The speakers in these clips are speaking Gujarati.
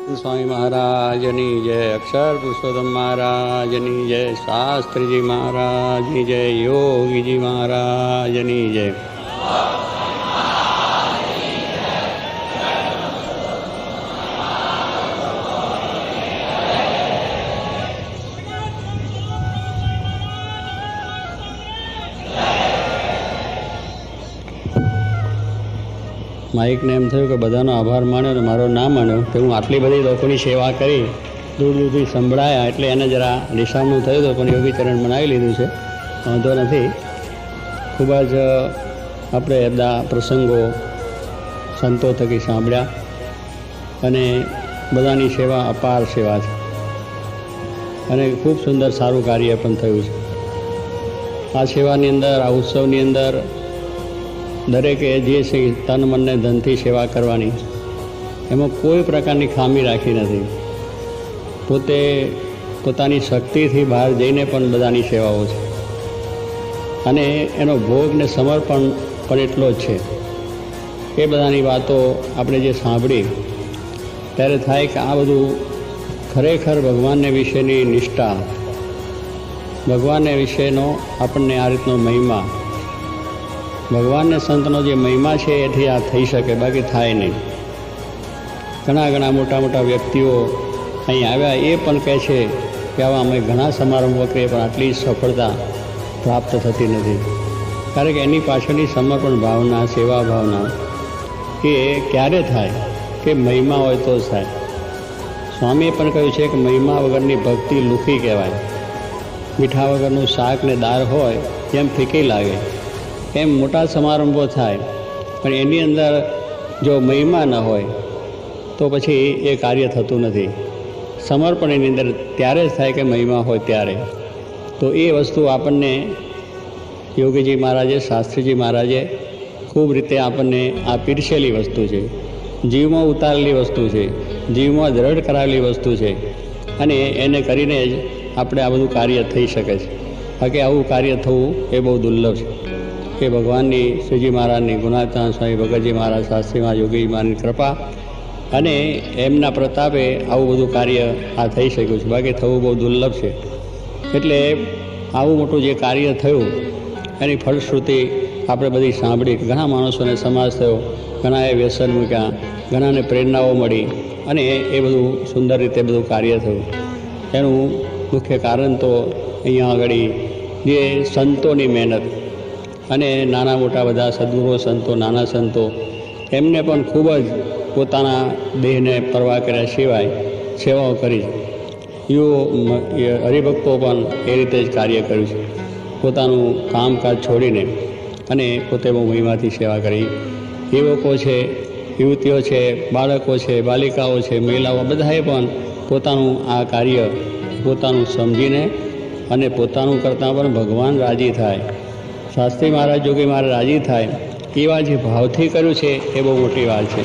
स्वामी महाराजनी जय, अक्षर पुरुषोत्तम महाराजनी जय, शास्त्री जी महाराजनी जय, योगी जी महाराजनी जय। માઇકને એમ થયું કે બધાનો આભાર માન્યો અને મારો ના માન્યો કે હું આટલી બધી લોકોની સેવા કરી દૂર દૂરથી સંભળાયા એટલે એને જરા નિશાનનું થયું હતું, પણ યોગીચરણ બનાવી લીધું છે, વાંધો નથી. ખૂબ જ આપણે બધા પ્રસંગો સંતો થકી સાંભળ્યા અને બધાની સેવા અપાર સેવા છે અને ખૂબ સુંદર સારું કાર્ય પણ થયું છે. આ સેવાની અંદર, આ ઉત્સવની અંદર દરેકે જે છે તન મનને ધનથી સેવા કરવાની, એમાં કોઈ પ્રકારની ખામી રાખી નથી. પોતે પોતાની શક્તિથી બહાર જઈને પણ બધાની સેવાઓ છે અને એનો ભોગ ને સમર્પણ પણ એટલો જ છે. એ બધાની વાતો આપણે જે સાંભળી ત્યારે થાય કે આ બધું ખરેખર ભગવાનને વિશેની નિષ્ઠા, ભગવાનને વિશેનો આપણને આ રીતનો મહિમા, ભગવાનને સંતનો જે મહિમા છે એથી આ થઈ શકે, બાકી થાય નહીં. ઘણા મોટા મોટા વ્યક્તિઓ અહીં આવ્યા, એ પણ કહે છે કે આવા અમે ઘણા સમારંભો કરીએ પણ આટલી સફળતા પ્રાપ્ત થતી નથી. કારણ કે એની પાછળની સમર્પણ ભાવના, સેવા ભાવના એ ક્યારે થાય કે મહિમા હોય તો જ થાય. સ્વામીએ પણ કહ્યું છે કે મહિમા વગરની ભક્તિ લુખી કહેવાય. મીઠા વગરનું શાક ને દાળ હોય એમ ફીકી લાગે, એમ મોટા સમારંભો થાય પણ એની અંદર જો મહિમા ન હોય તો પછી એ કાર્ય થતું નથી. સમર્પણ એની અંદર ત્યારે જ થાય કે મહિમા હોય ત્યારે. તો એ વસ્તુ આપણને યોગીજી મહારાજે, શાસ્ત્રીજી મહારાજે ખૂબ રીતે આપણને આ પીરસેલી વસ્તુ છે, જીવમાં ઉતારેલી વસ્તુ છે, જીવમાં દ્રઢ કરાવેલી વસ્તુ છે અને એને કરીને જ આપણે આ બધું કાર્ય થઈ શકે છે. બાકી આવું કાર્ય થવું એ બહુ દુર્લભ છે. કે ભગવાનની, શ્રીજી મહારાજની, ગુણાતીતાનંદ સ્વામી ભગતજી મહારાજ, શાસ્ત્રીમાં યોગીજી મહારાજની કૃપા અને એમના પ્રતાપે આવું બધું કાર્ય આ થઈ શક્યું છે. બાકી થવું બહુ દુર્લભ છે. એટલે આવું મોટું જે કાર્ય થયું એની ફલશ્રુતિ આપણે બધી સાંભળી. ઘણા માણસોને સમાજ થયો, ઘણાએ વ્યસન મૂક્યા, ઘણાને પ્રેરણાઓ મળી અને એ બધું સુંદર રીતે બધું કાર્ય થયું. એનું મુખ્ય કારણ તો અહીંયા આગળ જે સંતોની મહેનત અને નાના મોટા બધા સદગુરુઓ સંતો, નાના સંતો, એમને પણ ખૂબ જ પોતાના દેહને પરવા કર્યા સિવાય સેવાઓ કરી. હરિભક્તો પણ એ રીતે જ કાર્ય કર્યું છે, પોતાનું કામકાજ છોડીને અને પોતે બહુ મહિમાથી સેવા કરી. યુવકો છે, યુવતીઓ છે, બાળકો છે, બાલિકાઓ છે, મહિલાઓ, બધાએ પણ પોતાનું આ કાર્ય પોતાનું સમજીને અને પોતાનું કરતાં પણ ભગવાન રાજી થાય, શાસ્ત્રી મહારાજ, યોગી મહારાજ રાજી થાય એવા જે ભાવથી કર્યું છે એ બહુ મોટી વાત છે.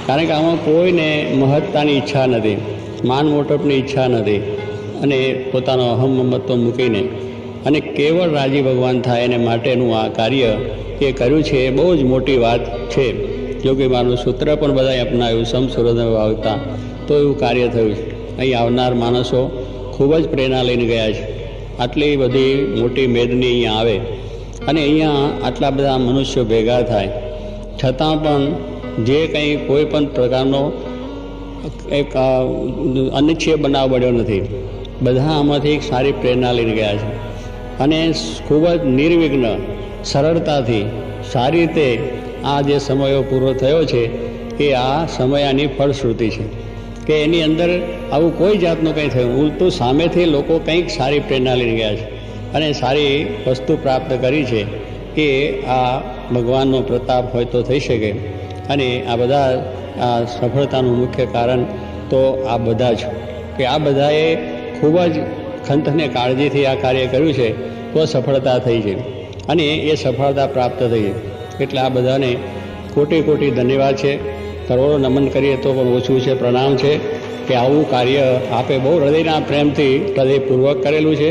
કારણ કે આમાં કોઈને મહત્તાની ઈચ્છા નથી, માન મોટપની ઈચ્છા નથી અને પોતાનો અહમ મમત્વ મૂકીને અને કેવળ રાજી ભગવાન થાય એને માટેનું આ કાર્ય એ કર્યું છે. એ બહુ જ મોટી વાત છે. યોગી મહારાજનું સૂત્ર પણ બધાએ અપનાવ્યું, સમસુરદ વાવતા, તો એવું કાર્ય થયું છે. અહીં આવનાર માણસો ખૂબ જ પ્રેરણા લઈને ગયા છે. આટલી બધી મોટી મેદની અહીંયા આવે અને અહીંયા આટલા બધા મનુષ્યો ભેગા થાય છતાં પણ જે કંઈ કોઈ પણ પ્રકારનો એક અનિચ્છનીય બનાવ બન્યો નથી. બધા આમાંથી એક સારી પ્રેરણા લઈને ગયા છે અને ખૂબ જ નિર્વિઘ્ન, સરળતાથી, સારી રીતે આ જે સમયો પૂરો થયો છે એ આ સમયાની ફળશ્રુતિ છે કે એની અંદર આવું કોઈ જાતનું કંઈ થયું, ઉલટું સામેથી લોકો કંઈક સારી પ્રેરણા લઈને ગયા છે અને સારી વસ્તુ પ્રાપ્ત કરી છે. એ આ ભગવાનનો પ્રતાપ હોય તો થઈ શકે. અને આ બધા આ સફળતાનું મુખ્ય કારણ તો આ બધા જ કે આ બધાએ ખૂબ જ ખંતને કાળજીથી આ કાર્ય કર્યું છે તો સફળતા થઈ છે અને એ સફળતા પ્રાપ્ત થઈ છે. એટલે આ બધાને કોટી કોટી ધન્યવાદ છે. કરોડો નમન કરીએ તો પણ ઓછું છે. પ્રણામ છે કે આવું કાર્ય આપે બહુ હૃદયના પ્રેમથી, હૃદયપૂર્વક કરેલું છે.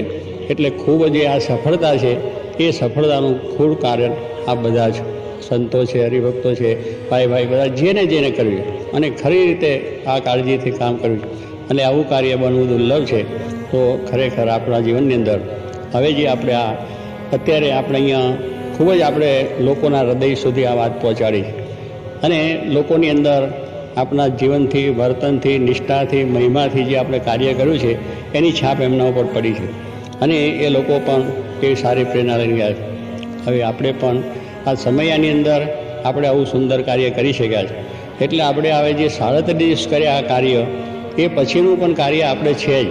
એટલે ખૂબ જે આ સફળતા છે એ સફળતાનું ખૂબ કારણ આ બધા જ સંતો છે, હરિભક્તો છે, ભાઈ બધા જેને કર્યું અને ખરી રીતે આ કાળજીથી કામ કર્યું અને આવું કાર્ય બનવું દુર્લભ છે. તો ખરેખર આપણા જીવનની અંદર હવે જે આપણે અત્યારે આપણે અહીંયા ખૂબ જ આપણે લોકોના હૃદય સુધી આ વાત પહોંચાડી અને લોકોની અંદર આપણા જીવનથી, વર્તનથી, નિષ્ઠાથી, મહિમાથી જે આપણે કાર્ય કર્યું છે એની છાપ એમના ઉપર પડી છે અને એ લોકો પણ એ સારી પ્રેરણા લઈને ગયા છે. હવે આપણે પણ આ સમયની અંદર આપણે આવું સુંદર કાર્ય કરી શક્યા છે. એટલે આપણે હવે જે 37 દિવસ કર્યા આ કાર્ય એ પછીનું પણ કાર્ય આપણે છે જ.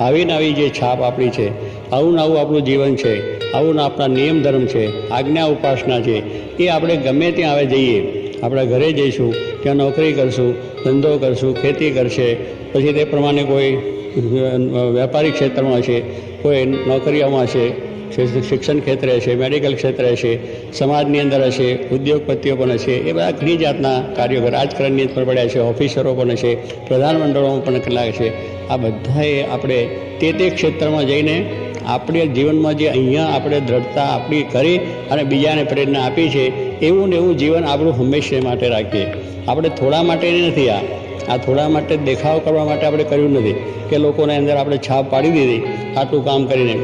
આવીને આવી જે છાપ આપણી છે, આવું ને આવું આપણું જીવન છે, આવું ને આપણા નિયમ ધર્મ છે, આજ્ઞા ઉપાસના છે, એ આપણે ગમે ત્યાં હવે જઈએ, આપણા ઘરે જઈશું, ત્યાં નોકરી કરશું, ધંધો કરશું, ખેતી કરશે, પછી તે પ્રમાણે કોઈ વેપારી ક્ષેત્રમાં હશે, કોઈ નોકરીઓમાં હશે, શિક્ષણ ક્ષેત્રે હશે, મેડિકલ ક્ષેત્રે હશે, સમાજની અંદર હશે, ઉદ્યોગપતિઓ પણ હશે, એ બધા ઘણી જાતના કાર્યો રાજકારણની અંદર પડ્યા છે, ઓફિસરો પણ હશે, પ્રધાનમંડળોમાં પણ કેટલાક હશે. આ બધાએ આપણે તે ક્ષેત્રમાં જઈને આપણે જીવનમાં જે અહીંયા આપણે દ્રઢતા આપણી કરી અને બીજાને પ્રેરણા આપી છે એવું ને એવું જીવન આપણું હંમેશા માટે રાખીએ. આપણે થોડા માટે નથી, આ થોડા માટે દેખાવ કરવા માટે આપણે કર્યું નથી કે લોકોને અંદર આપણે છાપ પાડી દીધી આટલું કામ કરીને,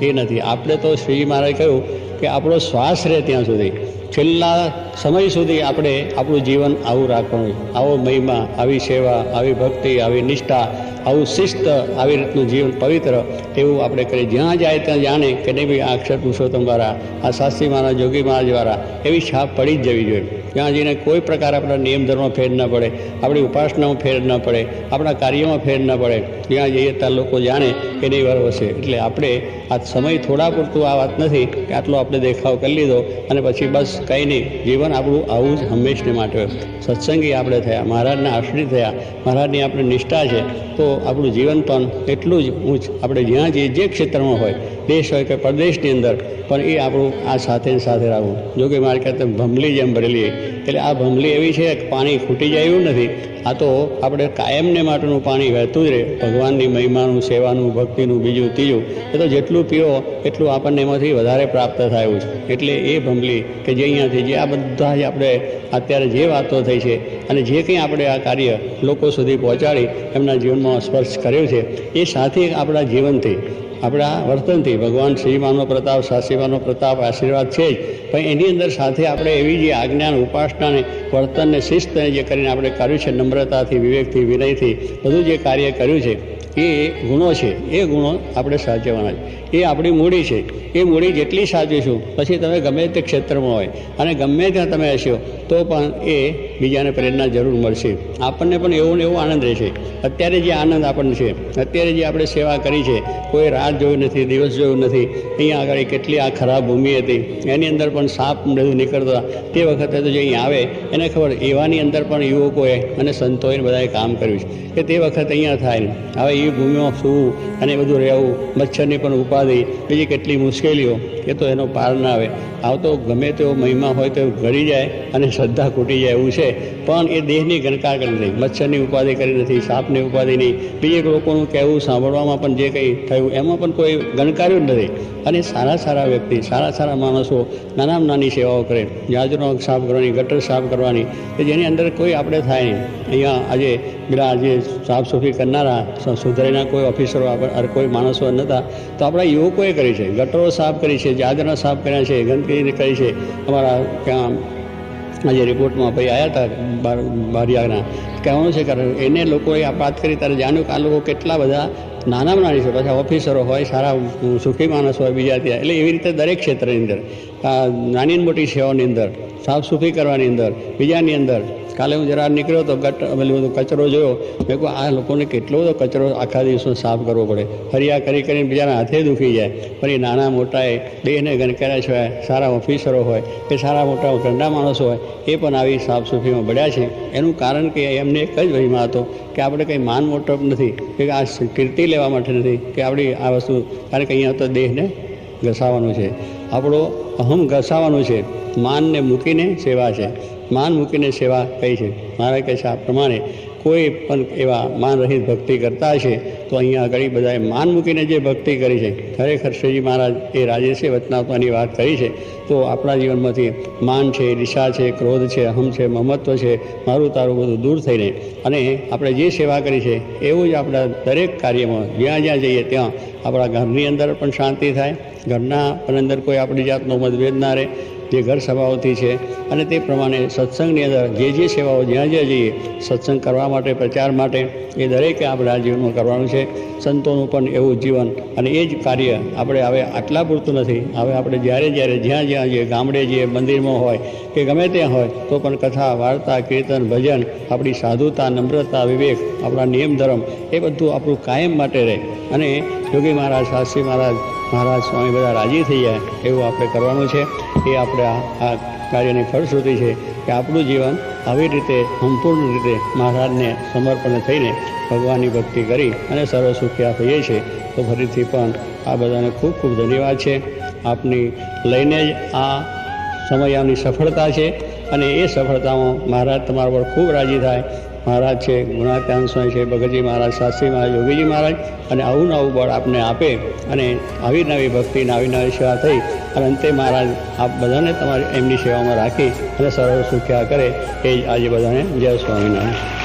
એ નથી. આપણે તો શ્રીજી મહારાજે કહ્યું કે આપણો શ્વાસ રહે ત્યાં સુધી, છેલ્લા સમય સુધી આપણે આપણું જીવન આવું રાખવાનું, આવો મહિમા, આવી સેવા, આવી ભક્તિ, આવી નિષ્ઠા, આવું શિસ્ત, આવી રીતનું જીવન પવિત્ર એવું આપણે કરીએ. જ્યાં જાય ત્યાં જાણે કે નહીં ભાઈ આ અક્ષર પુરુષોત્તમ દ્વારા, આ શાસ્ત્રી મહારાજ, જોગી મહારાજ દ્વારા એવી છાપ પડી જ જવી જોઈએ. ત્યાં જઈને કોઈ પ્રકાર આપણા નિયમ ધર્મમાં ફેર ન પડે, આપણી ઉપાસનામાં ફેર ન પડે, આપણા કાર્યોમાં ફેર ન પડે. ત્યાં જઈએ ત્યાં લોકો જાણે કે નહીં બરાબર છે. એટલે આપણે આ સમય થોડા પૂરતું આ વાત નથી કે આટલો આપણે દેખાવ કરી લીધો અને પછી બસ કંઈ નહીં. જીવન આપણું આવું જ હંમેશને માટે હોય. સત્સંગી આપણે થયા, મહારાજના આશ્રિત થયા, મહારાજની આપણે નિષ્ઠા છે, તો આપણું જીવન પણ એટલું જ ઊંચ, આપણે જ્યાં જે ક્ષેત્રમાં હોય, દેશ હોય કે પરદેશની અંદર, પણ એ આપણું આ સાથે રાખવું. જો કે મારે કહેતા ભમલી જેમ ભરેલી, એટલે આ ભમલી એવી છે કે પાણી ખૂટી જાય એવું નથી. આ તો આપણે કાયમને માટેનું પાણી વહેતું જ રહે, ભગવાનની મહિમાનું, સેવાનું, ભક્તિનું, બીજું ત્રીજું, એ તો જેટલું પીવો એટલું આપણને એમાંથી વધારે પ્રાપ્ત થાય એવું છે. એટલે એ ભમલી કે જે અહીંયાથી જે આ બધા જ આપણે અત્યારે જે વાતો થઈ છે અને જે કંઈ આપણે આ કાર્ય લોકો સુધી પહોંચાડી એમના જીવનમાં સ્પર્શ કર્યો છે, એ સાથે આપણા જીવનથી, આપણા વર્તનથી ભગવાન શ્રીમાનો પ્રતાપ, શાસ્ત્રીમાનો પ્રતાપ, આશીર્વાદ છે જ, પણ એની અંદર સાથે આપણે એવી જે આજ્ઞાન, ઉપાસનાને, વર્તનને, શિસ્તને જે કરીને આપણે કર્યું છે, નમ્રતાથી, વિવેકથી, વિનયથી બધું જે કાર્ય કર્યું છે, એ ગુણો છે. એ ગુણો આપણે સાચવવાના છે. એ આપણી મૂડી છે. એ મૂડી જેટલી સાચવીશું પછી તમે ગમે તે ક્ષેત્રમાં હોય અને ગમે ત્યાં તમે હશો તો પણ એ બીજાને પ્રેરણા જરૂર મળશે. આપણને પણ એવો ને એવો આનંદ રહેશે. અત્યારે જે આનંદ આપણને છે, અત્યારે જે આપણે સેવા કરી છે, કોઈ રાત જોયું નથી, દિવસ જોયું નથી. અહીંયા આગળ કેટલી આ ખરાબ ભૂમિ હતી, એની અંદર પણ સાપ બધું નીકળતા, તે વખતે તો જે અહીંયા આવે એને ખબર, એવાની અંદર પણ યુવકોએ અને સંતોએ બધાએ કામ કર્યું છે કે તે વખત અહીંયા થાય ને હવે એ ભૂમિમાં સૂવું અને બધું રહેવું, મચ્છરની પણ ઉપાધિ, બીજી કેટલી મુશ્કેલીઓ, એ તો એનો પાર ના આવે. આવતો ગમે તેવો મહિમા હોય તો ઘડી જાય અને શ્રદ્ધા ખૂટી જાય એવું છે. પણ એ દેહની ગણકાર કરી નથી, મચ્છરની ઉપાધિ કરી નથી, સાપની ઉપાધિ નહીં, બીજે લોકોનું કહેવું સાંભળવામાં પણ જે કંઈ થયું એમાં પણ કોઈ ગણકાર્યું જ નથી. અને સારા વ્યક્તિ, સારા માણસો નાનામાં નાની સેવાઓ કરે, જાજરો સાફ કરવાની, ગટર સાફ કરવાની, કે જેની અંદર કોઈ આપણે થાય નહીં. અહીંયા આજે પેલા જે સાફ સફાઈ કરનારા સુધરેના કોઈ ઓફિસરો કોઈ માણસો નહોતા, તો આપણા યુવકોએ કરી છે, ગટરો સાફ કરી છે, જાજરા સાફ કર્યા છે, ગંદકી કરી છે. અમારા ત્યાં આજે રિપોર્ટમાં ભાઈ આવ્યા હતા બારિયાના, કહેવાનું છે કારણ એને લોકોએ આ વાત કરી ત્યારે જાણ્યું કે આ લોકો કેટલા બધા નાનામાં નાની છે, પાછા ઓફિસરો હોય, સારા સુખી માણસ હોય બીજા ત્યાં. એટલે એવી રીતે દરેક ક્ષેત્રની અંદર, નાની મોટી સેવાઓની અંદર, સાફ સફાઈ કરવાની અંદર, બીજાની અંદર. કાલે હું જરા નીકળ્યો તો બધું કચરો જોયો, મેં કહું આ લોકોને કેટલો બધો કચરો આખા દિવસમાં સાફ કરવો પડે, ફરિયા કરીને બીજાના હાથે દુખી જાય. પણ એ નાના મોટાએ દેહને ગણકાર્યા છે, સારા ઓફિસરો હોય કે સારા મોટા ઠંડા માણસો હોય, એ પણ આવી સાફ સફાઈમાં બળ્યા છે. એનું કારણ કે એમને એક જ વહીમાં હતો કે આપણે કંઈ માન મોટપ નથી, કે આ કીર્તિ લેવા માટે નથી કે આપણી આ વસ્તુ, કારણ કે અહીંયા તો દેહને ઘસાવાનું છે, આપણો અહમ ઘસાવાનું છે. માનને મૂકીને સેવા છે, માન મૂકીને સેવા કઈ છે. મારે કહે છે આ પ્રમાણે કોઈ પણ એવા માન રહિત ભક્તિ કરતા હશે તો અહીંયા આગળ બધાએ માન મૂકીને જે ભક્તિ કરી છે, ખરેખર શ્રીજી મહારાજ એ રાજે છે વચનાત્માની વાત કરી છે. તો આપણા જીવનમાંથી માન છે, ઈર્ષા છે, ક્રોધ છે, અહમ છે, મમત્વ છે, મારું તારું બધું દૂર થઈને અને આપણે જે સેવા કરી છે એવું જ આપણા દરેક કાર્યમાં જ્યાં જ્યાં જઈએ ત્યાં આપણા ઘરની અંદર પણ શાંતિ થાય, ઘરના પણ અંદર કોઈ આપણી જાતનો મતભેદ ના રહે, જે ઘર સભાઓથી છે. અને તે પ્રમાણે સત્સંગની અંદર જે સેવાઓ જ્યાં જ્યાં જઈએ સત્સંગ કરવા માટે, પ્રચાર માટે, એ દરેકે આપણે આ જીવનમાં કરવાનું છે. સંતોનું પણ એવું જીવન અને એ જ કાર્ય આપણે હવે આટલા પૂરતું નથી. હવે આપણે જ્યારે જ્યાં જઈએ, ગામડે જઈએ, મંદિરમાં હોય કે ગમે ત્યાં હોય તો પણ કથા, વાર્તા, કીર્તન, ભજન, આપણી સાધુતા, નમ્રતા, વિવેક, આપણા નિયમ ધર્મ એ બધું આપણું કાયમ માટે રહે અને યોગી મહારાજ, શાસ્ત્રી મહારાજ સ્વામી બધા રાજી થઈ જાય એવું આપણે કરવાનું છે. એ આપણે આ કાર્યની ફળશ્રુતિ છે કે આપણું જીવન આવી રીતે સંપૂર્ણ રીતે મહારાજને સમર્પણ થઈને ભગવાનની ભક્તિ કરી અને સર્વ સુખ્યા થઈએ છીએ. તો ફરીથી પણ આ બધાને ખૂબ ખૂબ ધન્યવાદ છે. આપની લઈને જ આ સમયની સફળતા છે અને એ સફળતામાં મહારાજ તમારા પર ખૂબ રાજી થાય. મહારાજ છે, ગુણાત્યાન સ્વામી છે, ભગતજી મહારાજ, શાસ્ત્રી મહારાજ, યોગીજી મહારાજ અને આવું નવું બળ આપને આપે અને આવી નવી ભક્તિ, આવી નવી સેવા થઈ અને અંતે મહારાજ આપ બધાને તમારી એમની સેવામાં રાખી અને સર્વ સુખ્યા કરે. એ જ આજે બધાને જય સ્વામિનારાયણ.